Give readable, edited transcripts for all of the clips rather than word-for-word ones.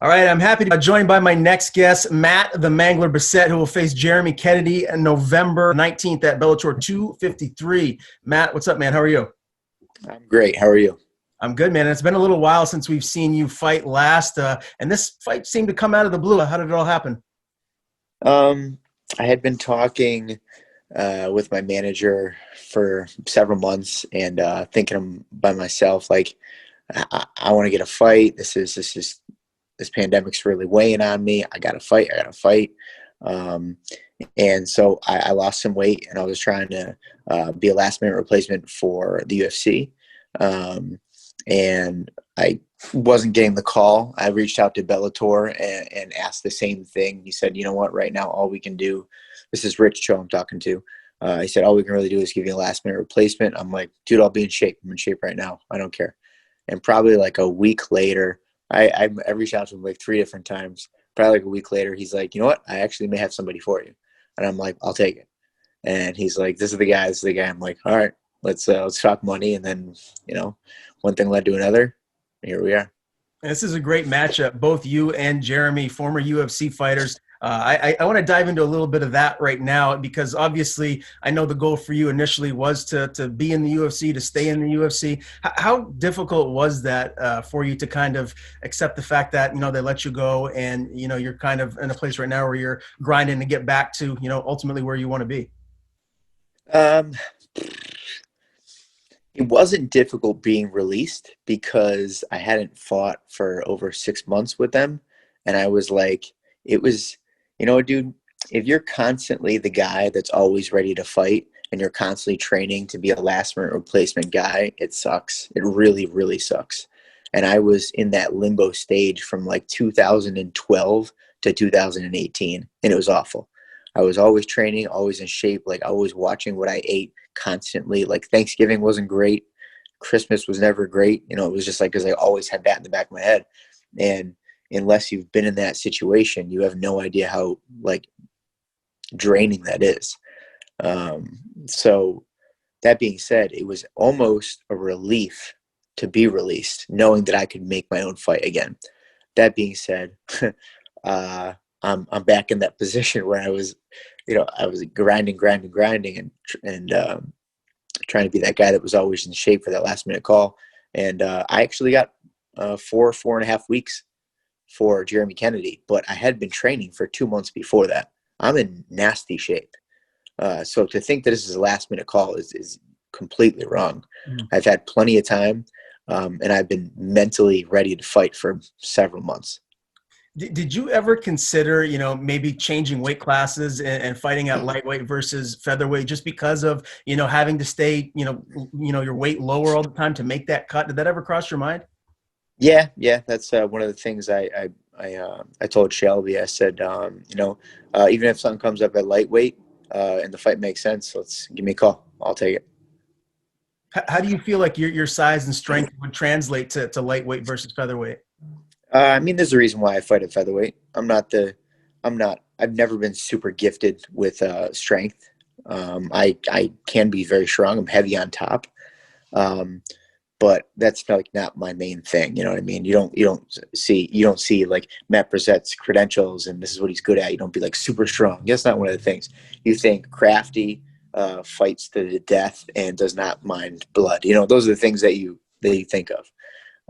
All right, I'm happy to be joined by my next guest, Matt the Mangler Bessette, who will face Jeremy Kennedy on November 19th at Bellator 253. Matt, what's up, man? How are you? I'm great. How are you? I'm good, man. It's been a little while since we've seen you fight last, and this fight seemed to come out of the blue. How did it all happen? Um, I had been talking with my manager for several months and thinking by myself, like, I want to get a fight. This pandemic's really weighing on me. I got to fight. I got to fight. Um, and so I lost some weight, and I was trying to be a last minute replacement for the UFC. And I wasn't getting the call. I reached out to Bellator and asked the same thing. He said, you know what, right now, all we can do, this is Rich Cho I'm talking to. He said, all we can really do is give you a last minute replacement. I'm like, dude, I'll be in shape. I'm in shape right now. I don't care. And probably like a week later, I reached out to him like 3 different times. Probably like a week later, he's like, you know what, I actually may have somebody for you. And I'm like, I'll take it. And he's like, this is the guy, this is the guy. I'm like, all right, let's talk money. And then, one thing led to another. Here we are. This is a great matchup. Both you and Jeremy, former UFC fighters. I want to dive into a little bit of that right now because obviously I know the goal for you initially was to be in the UFC, to stay in the UFC. How difficult was that for you to kind of accept the fact that, they let you go and, you're kind of in a place right now where you're grinding to get back to, ultimately where you want to be? Um, It wasn't difficult being released because I hadn't fought for over 6 months with them. And I was like, it was, dude, if you're constantly the guy that's always ready to fight and you're constantly training to be a last minute replacement guy, it sucks. It really, really sucks. And I was in that limbo stage from like 2012 to 2018, and it was awful. I was always training, always in shape, like always watching what I ate constantly. Like Thanksgiving wasn't great. Christmas was never great. It was just like, because I always had that in the back of my head. And unless you've been in that situation, you have no idea how like draining that is. So that being said, it was almost a relief to be released, knowing that I could make my own fight again. That being said, I'm back in that position where I was grinding, and trying to be that guy that was always in shape for that last minute call. And I actually got 4.5 weeks for Jeremy Kennedy, but I had been training for 2 months before that. I'm in nasty shape. So to think that this is a last minute call is completely wrong. Mm. I've had plenty of time, and I've been mentally ready to fight for several months. Did you ever consider, maybe changing weight classes and fighting at lightweight versus featherweight just because of, having to stay, your weight lower all the time to make that cut? Did that ever cross your mind? Yeah. That's one of the things I told Shelby. I said, even if something comes up at lightweight and the fight makes sense, let's give me a call. I'll take it. How do you feel like your size and strength would translate to lightweight versus featherweight? There's a reason why I fight at featherweight. I've never been super gifted with strength. I can be very strong. I'm heavy on top. But that's like not my main thing. You know what I mean? You don't see like Matt Bresette's credentials and this is what he's good at. You don't be like super strong. That's not one of the things. You think crafty, fights to the death and does not mind blood. Those are the things that you think of.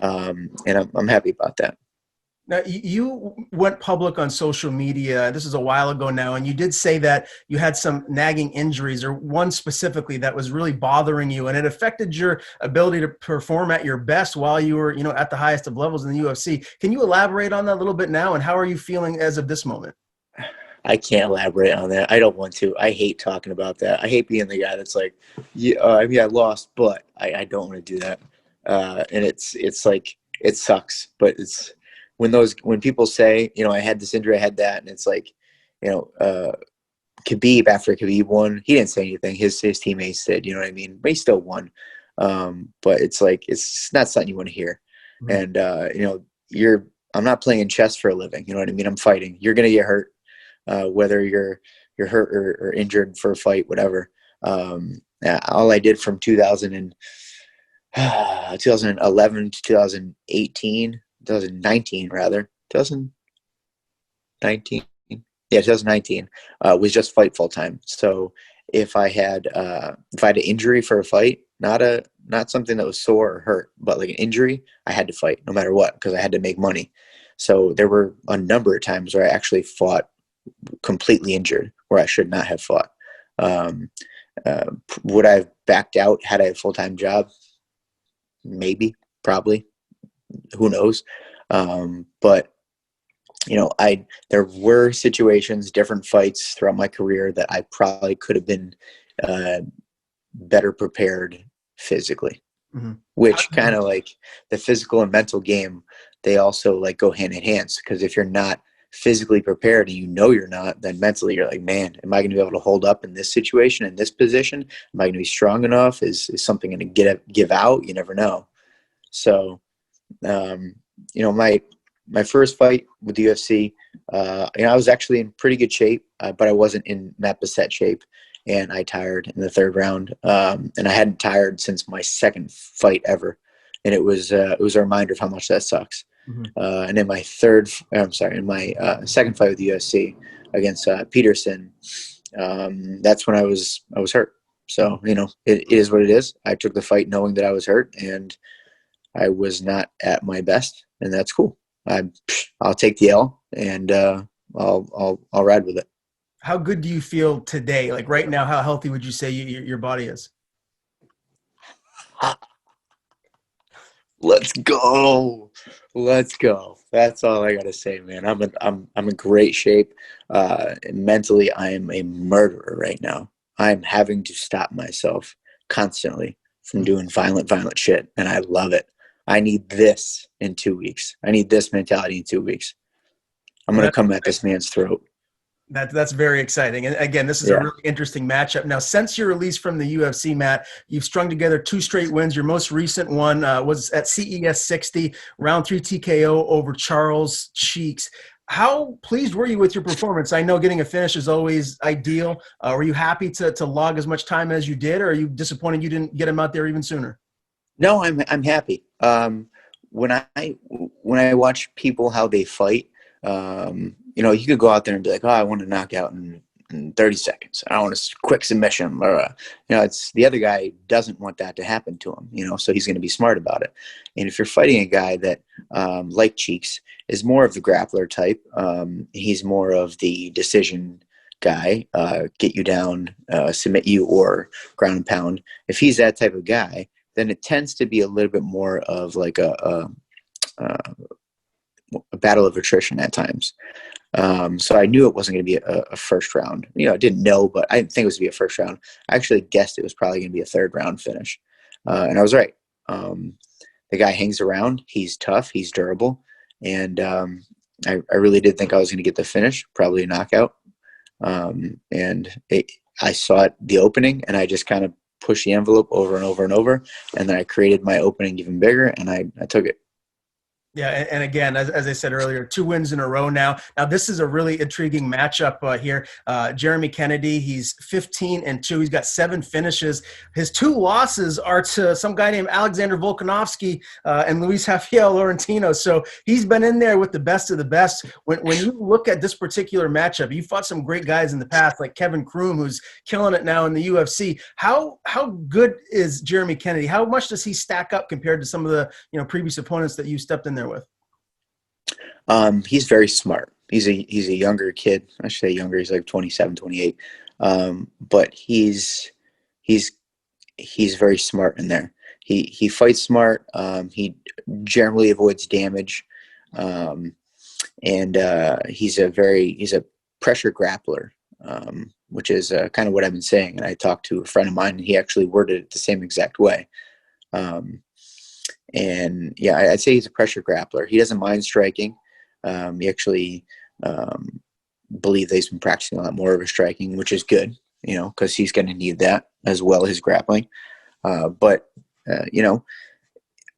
And I'm happy about that. Now, you went public on social media. This is a while ago now, and you did say that you had some nagging injuries, or one specifically that was really bothering you, and it affected your ability to perform at your best while you were, at the highest of levels in the UFC. Can you elaborate on that a little bit now, and how are you feeling as of this moment? I can't elaborate on that. I don't want to. I hate talking about that. I hate being the guy that's like, yeah, I lost, but I don't want to do that. And it's like, it sucks, but it's when people say, I had this injury, I had that, and it's like, Khabib, after Khabib won, he didn't say anything. His teammates did, you know what I mean? But he still won. But it's like, it's not something you want to hear. Mm-hmm. And I'm not playing chess for a living. You know what I mean? I'm fighting. You're gonna get hurt, whether you're hurt or injured for a fight, whatever. All I did from 2011 to 2019 rather, 2019. Yeah, 2019 was just fight full time. So if I had an injury for a fight, not something that was sore or hurt, but like an injury, I had to fight no matter what because I had to make money. So there were a number of times where I actually fought completely injured where I should not have fought. Would I have backed out had I had a full-time job? Maybe, probably. Who knows? But there were situations, different fights throughout my career that I probably could have been better prepared physically, which kind of like the physical and mental game, they also like go hand in hand. Because if you're not physically prepared and you're not, then mentally you're like, man, am I going to be able to hold up in this situation, in this position? Am I going to be strong enough? Is something going to give out? You never know. So, my first fight with the UFC, I was actually in pretty good shape, but I wasn't in Matt Bessette shape, and I tired in the third round. And I hadn't tired since my second fight ever, and it was a reminder of how much that sucks. And in my second fight with the UFC against Peterson, that's when I was hurt. So it is what it is. I took the fight knowing that I was hurt, and I was not at my best, and that's cool. I'll take the L, and I'll ride with it. How good do you feel today? Like right now, how healthy would you say your body is? Let's go. That's all I gotta say, man. I'm in great shape. Mentally, I am a murderer right now. I'm having to stop myself constantly from doing violent shit, and I love it. I need this in 2 weeks. I need this mentality in 2 weeks. I'm going to come at this man's throat. That's very exciting. And again, this is a really interesting matchup. Now, since your release from the UFC, Matt, you've strung together 2 straight wins. Your most recent one was at CES 60, round 3 TKO over Charles Cheeks. How pleased were you with your performance? I know getting a finish is always ideal. Were you happy to log as much time as you did, or are you disappointed you didn't get him out there even sooner? No, I'm happy. When I watch people how they fight, you could go out there and be like, oh, I want to knock out in 30 seconds. I want a quick submission. Or, it's the other guy doesn't want that to happen to him, so he's going to be smart about it. And if you're fighting a guy that, like Cheeks, is more of the grappler type, he's more of the decision guy, get you down, submit you, or ground and pound. If he's that type of guy, then it tends to be a little bit more of like a battle of attrition at times. So I knew it wasn't going to be a first round. I didn't know, but I didn't think it was going to be a first round. I actually guessed it was probably going to be a third round finish. And I was right. The guy hangs around. He's tough. He's durable. And I really did think I was going to get the finish, probably a knockout. I saw it, the opening, and I just kind of pushed the envelope over and over and over. And then I created my opening even bigger, and I took it. Yeah, and again, as I said earlier, 2 wins in a row now. Now, this is a really intriguing matchup here. Jeremy Kennedy, he's 15-2. He's got 7 finishes. His 2 losses are to some guy named Alexander Volkanovski and Luis Rafael Laurentino. So he's been in there with the best of the best. When you look at this particular matchup, you fought some great guys in the past, like Kevin Kroom, who's killing it now in the UFC. How good is Jeremy Kennedy? How much does he stack up compared to some of the previous opponents that you stepped in there with? He's very smart. He's a younger kid. I should say younger. He's like 27, 28. But he's very smart in there. He fights smart. He generally avoids damage. And he's a pressure grappler, which is kind of what I've been saying. And I talked to a friend of mine, and he actually worded it the same exact way. And yeah, I'd say he's a pressure grappler. He doesn't mind striking. He actually believe that he's been practicing a lot more of his striking, which is good, because he's going to need that as well as his grappling. But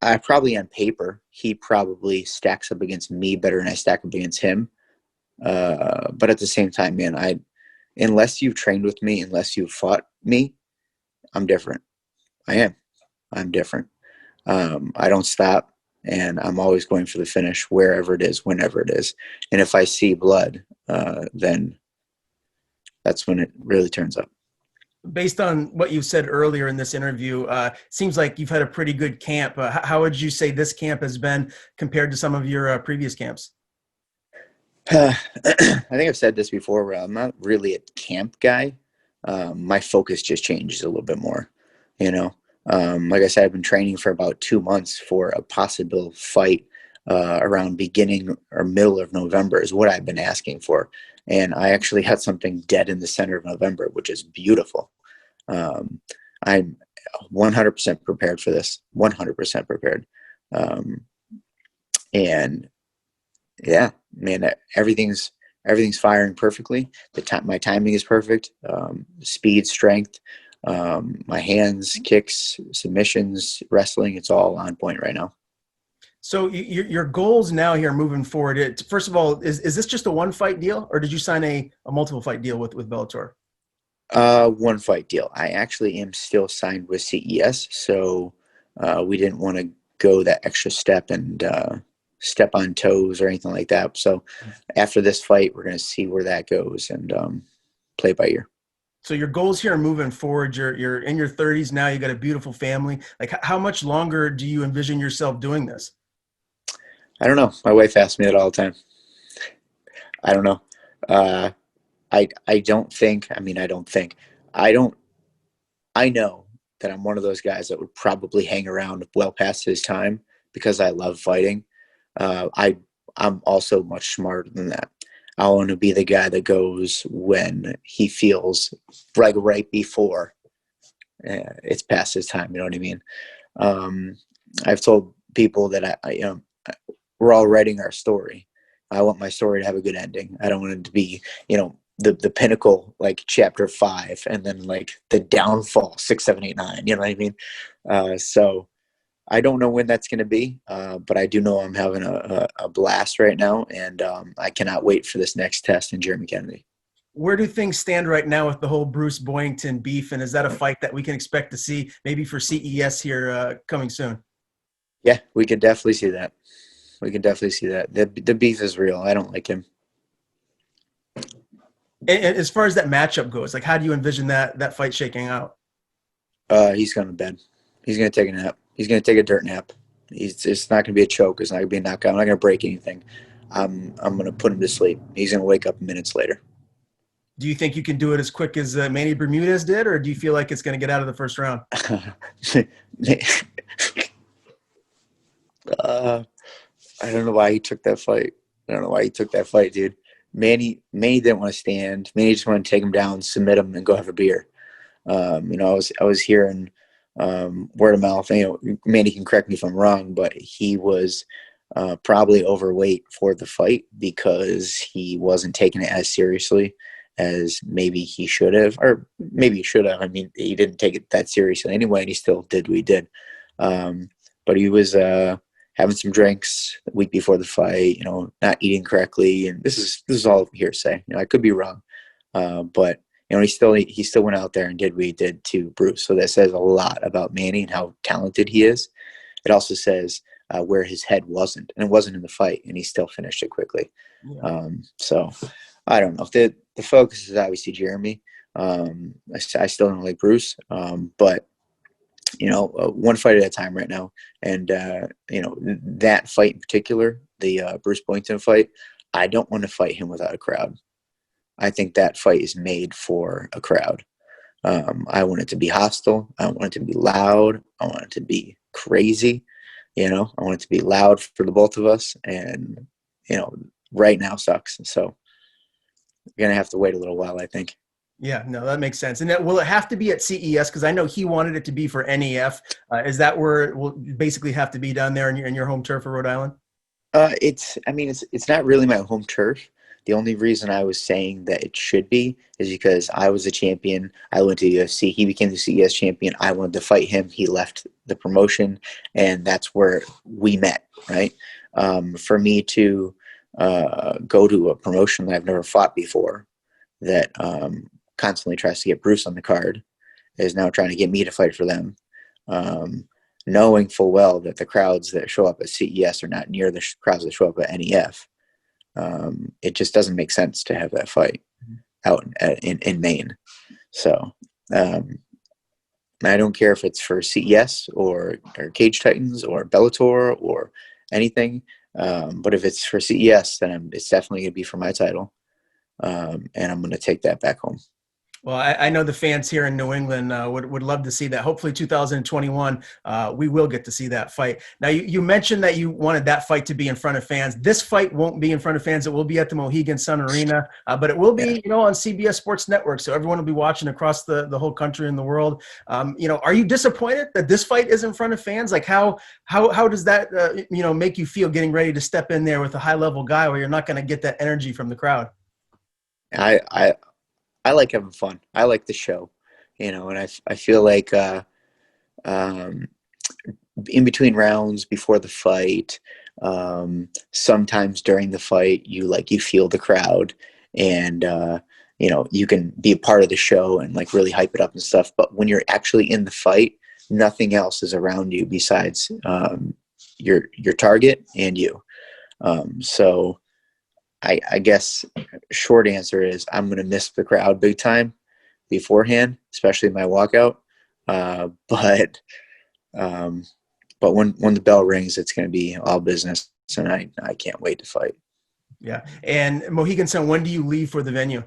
I probably on paper, he probably stacks up against me better than I stack up against him. But at the same time, man, unless you've trained with me, unless you've fought me, I'm different. I'm different. I don't stop. and I'm always going for the finish wherever it is, whenever it is. And if I see blood, then that's when it really turns up. Based on what you said earlier in this interview, seems like you've had a pretty good camp. How would you say this camp has been compared to some of your previous camps? I think I've said this before, where I'm not really a camp guy. My focus just changes a little bit more, you know. Like I said, I've been training for about 2 months for a possible fight around beginning or middle of November is what I've been asking for. And I actually had something dead in the center of November, which is beautiful. I'm 100% prepared for this, 100% prepared. Um, and yeah, man, everything's firing perfectly. My timing is perfect. Speed, strength, my hands, kicks, submissions, wrestling, it's all on point right now. So your goals now here moving forward, first of all, is this just a one fight deal, or did you sign a multiple fight deal with Bellator? One fight deal. I actually am still signed with CES, so we didn't want to go that extra step and step on toes or anything like that. So after this fight, we're going to see where that goes and play by ear. So your goals here moving forward, you're in your 30s now, you got a beautiful family. Like, how much longer do you envision yourself doing this? I don't know. My wife asks me that all the time. I don't know. I don't think, I know that I'm one of those guys that would probably hang around well past his time because I love fighting. I'm also much smarter than that. I want to be the guy that goes when he feels right before it's past his time. You know what I mean? I've told people that we're all writing our story. I want my story to have a good ending. I don't want it to be, the pinnacle, like chapter 5, and then like the downfall 6, 7, 8, 9. You know what I mean? So I don't know when that's going to be, but I do know I'm having a blast right now, and I cannot wait for this next test in Jeremy Kennedy. Where do things stand right now with the whole Bruce Boyington beef, and is that a fight that we can expect to see maybe for CES here coming soon? Yeah, we could definitely see that. We can definitely see that. The beef is real. I don't like him. And as far as that matchup goes, like, how do you envision that fight shaking out? He's going to bed. He's going to take a nap. He's going to take a dirt nap. It's not going to be a choke. It's not going to be a knockout. I'm not going to break anything. I'm going to put him to sleep. He's going to wake up minutes later. Do you think you can do it as quick as Manny Bermudez did, or do you feel like it's going to get out of the first round? I don't know why he took that fight. Dude. Manny didn't want to stand. Manny just wanted to take him down, submit him, and go have a beer. I was hearing word of mouth. Manny can correct me if I'm wrong, but he was probably overweight for the fight because he wasn't taking it as seriously as maybe he should have, or maybe he should have. I mean, he didn't take it that seriously anyway, and he still did what he did. But he was having some drinks the week before the fight, not eating correctly, and this is all hearsay. I could be wrong, but he still went out there and did what he did to Bruce. So that says a lot about Manny and how talented he is. It also says where his head wasn't, and it wasn't in the fight, and he still finished it quickly. Yeah. So I don't know. The focus is obviously Jeremy. I still don't like Bruce, but one fight at a time right now. And that fight in particular, the Bruce Boynton fight, I don't want to fight him without a crowd. I think that fight is made for a crowd. I want it to be hostile. I want it to be loud. I want it to be crazy. I want it to be loud for the both of us. And, right now sucks. So we're going to have to wait a little while, I think. Yeah, no, that makes sense. And will it have to be at CES? Because I know he wanted it to be for NEF. Is that where it will basically have to be down there in your home turf of Rhode Island? It's not really my home turf. The only reason I was saying that it should be is because I was a champion. I went to UFC. He became the CES champion. I wanted to fight him. He left the promotion, and that's where we met, right? For me to go to a promotion that I've never fought before, that constantly tries to get Bruce on the card, is now trying to get me to fight for them. knowing full well that the crowds that show up at CES are not near the crowds that show up at NEF. It just doesn't make sense to have that fight out in Maine. So I don't care if it's for CES or Cage Titans or Bellator or anything. But if it's for CES, then it's definitely going to be for my title. And I'm going to take that back home. Well, I know the fans here in New England would love to see that. Hopefully 2021, we will get to see that fight. Now, you mentioned that you wanted that fight to be in front of fans. This fight won't be in front of fans. It will be at the Mohegan Sun Arena, but it will be, on CBS Sports Network. So everyone will be watching across the whole country and the world. Are you disappointed that this fight is in front of fans? Like how does that, make you feel getting ready to step in there with a high level guy where you're not going to get that energy from the crowd? I like having fun. I like the show, and I feel like in between rounds, before the fight, sometimes during the fight, you feel the crowd, and you can be a part of the show and like really hype it up and stuff. But when you're actually in the fight, nothing else is around you besides your target and you. So I guess short answer is I'm going to miss the crowd big time beforehand, especially my walkout. But when the bell rings, it's going to be all business, and I can't wait to fight. Yeah. And Mohegan Sun, when do you leave for the venue?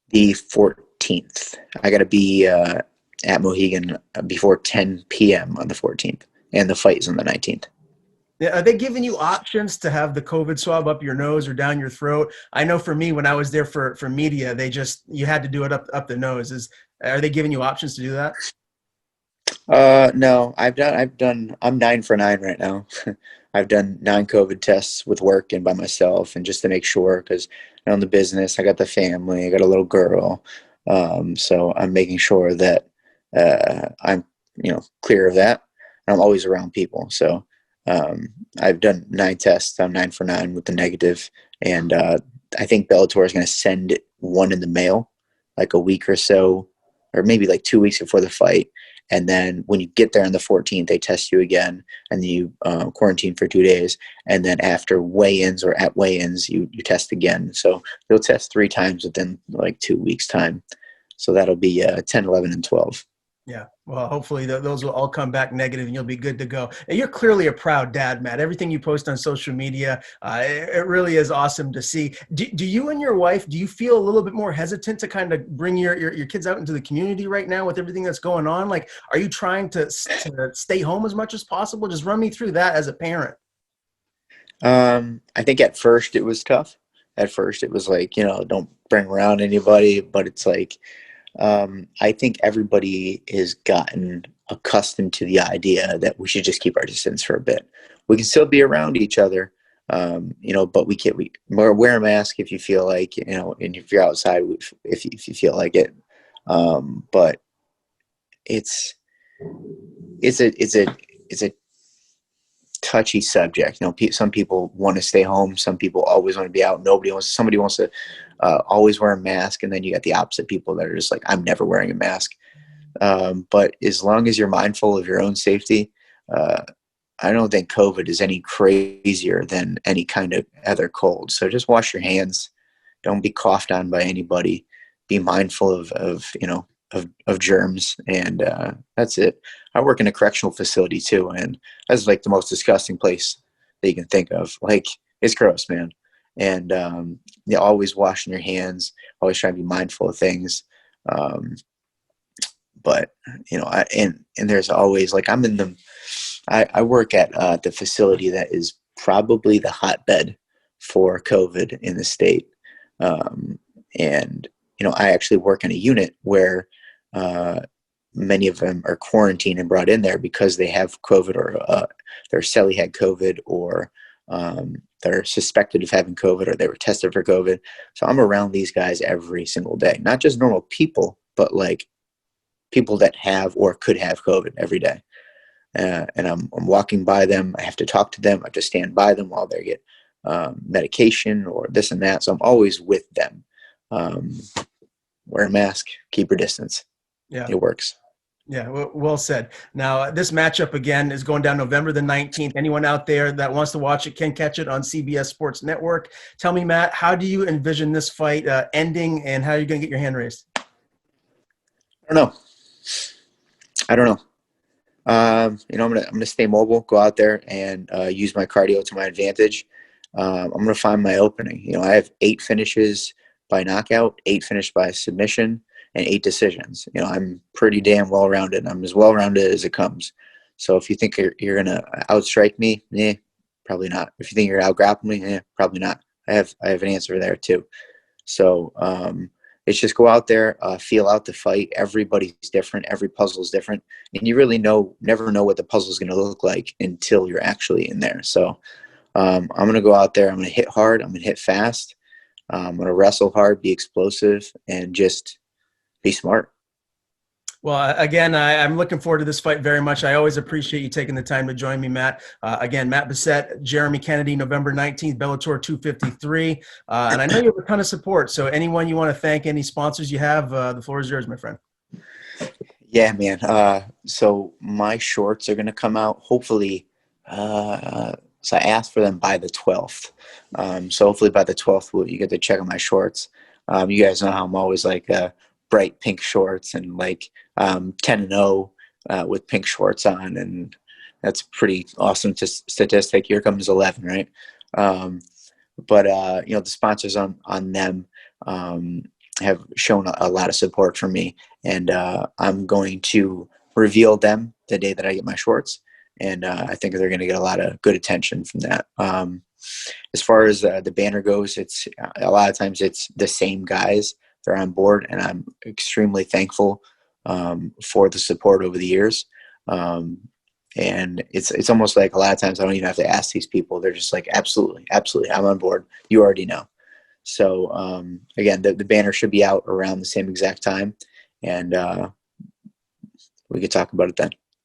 The 14th. I got to be at Mohegan before 10 p.m. on the 14th, and the fight is on the 19th. Are they giving you options to have the COVID swab up your nose or down your throat? I know for me, when I was there for media, you had to do it up the nose. Are they giving you options to do that? No, I'm 9 for 9 right now. I've done 9 COVID tests with work and by myself, and just to make sure, because I own the business, I got the family, I got a little girl. So I'm making sure that I'm, clear of that. I'm always around people. So I've done 9 tests. I'm 9 for 9 with the negative. And I think Bellator is going to send one in the mail like a week or so, or maybe like 2 weeks before the fight. And then when you get there on the 14th, they test you again, and then you quarantine for 2 days. And then after weigh-ins or at weigh-ins, you test again. So they'll test 3 times within like 2 weeks time. So that'll be 10, 11, and 12. Yeah. Well, hopefully those will all come back negative and you'll be good to go. And you're clearly a proud dad, Matt. Everything you post on social media, it really is awesome to see. Do you and your wife, do you feel a little bit more hesitant to kind of bring your kids out into the community right now with everything that's going on? Like, are you trying to stay home as much as possible? Just run me through that as a parent. I think at first it was tough. At first it was like, don't bring around anybody, but it's like, I think everybody has gotten accustomed to the idea that we should just keep our distance for a bit. We can still be around each other, but we wear a mask if you feel like, and if you're outside, if you feel like it. But it's a touchy subject. Some people want to stay home. Some people always want to be out. Somebody wants to always wear a mask. And then you got the opposite people that are just like, I'm never wearing a mask. But as long as you're mindful of your own safety, I don't think COVID is any crazier than any kind of other cold. So just wash your hands. Don't be coughed on by anybody. Be mindful of germs, and that's it. I work in a correctional facility too, and that's like the most disgusting place that you can think of. Like, it's gross, man. And you're always washing your hands, always trying to be mindful of things. But and there's always like I work at the facility that is probably the hotbed for COVID in the state, and I actually work in a unit where many of them are quarantined and brought in there because they have COVID, or their cellie had COVID, or they're suspected of having COVID, or they were tested for COVID. So I'm around these guys every single day, not just normal people, but like people that have or could have COVID every day. And I'm walking by them. I have to talk to them. I have to stand by them while they get medication or this and that. So I'm always with them. Wear a mask, keep your distance. Yeah. It works. Yeah, well said. Now, this matchup again is going down November the 19th. Anyone out there that wants to watch it can catch it on CBS Sports Network. Tell me, Matt, how do you envision this fight ending, and how are you going to get your hand raised? I don't know. I don't know. I'm gonna stay mobile, go out there, and use my cardio to my advantage. I'm gonna find my opening. I have 8 finishes by knockout, 8 finished by submission, and 8 decisions. I'm pretty damn well rounded. I'm as well rounded as it comes. So if you think you're gonna outstrike me, probably not. If you think you're gonna outgrapple me, probably not. I have an answer there too. So it's just go out there, feel out the fight. Everybody's different. Every puzzle is different, and you really never know what the puzzle is going to look like until you're actually in there. So I'm going to go out there. I'm going to hit hard. I'm going to hit fast. I'm going to wrestle hard, be explosive, and just be smart. Well, again, I'm looking forward to this fight very much. I always appreciate you taking the time to join me, Matt. Again, Matt Bessette, Jeremy Kennedy, November 19th, Bellator 253. And I know you have a ton of support. So anyone you want to thank, any sponsors you have, the floor is yours, my friend. Yeah, man. So my shorts are going to come out hopefully. So I asked for them by the 12th. So hopefully by the 12th, you get to check out my shorts. You guys know how I'm always like bright pink shorts and like 10-0 with pink shorts on, and that's pretty awesome statistic. Here comes 11, right? But the sponsors on them have shown a lot of support for me, and I'm going to reveal them the day that I get my shorts, and I think they're going to get a lot of good attention from that. As far as the banner goes, it's a lot of times it's the same guys. They're on board, and I'm extremely thankful for the support over the years. And it's almost like a lot of times I don't even have to ask these people. They're just like, absolutely, absolutely, I'm on board. You already know. So again, the banner should be out around the same exact time, and we could talk about it then.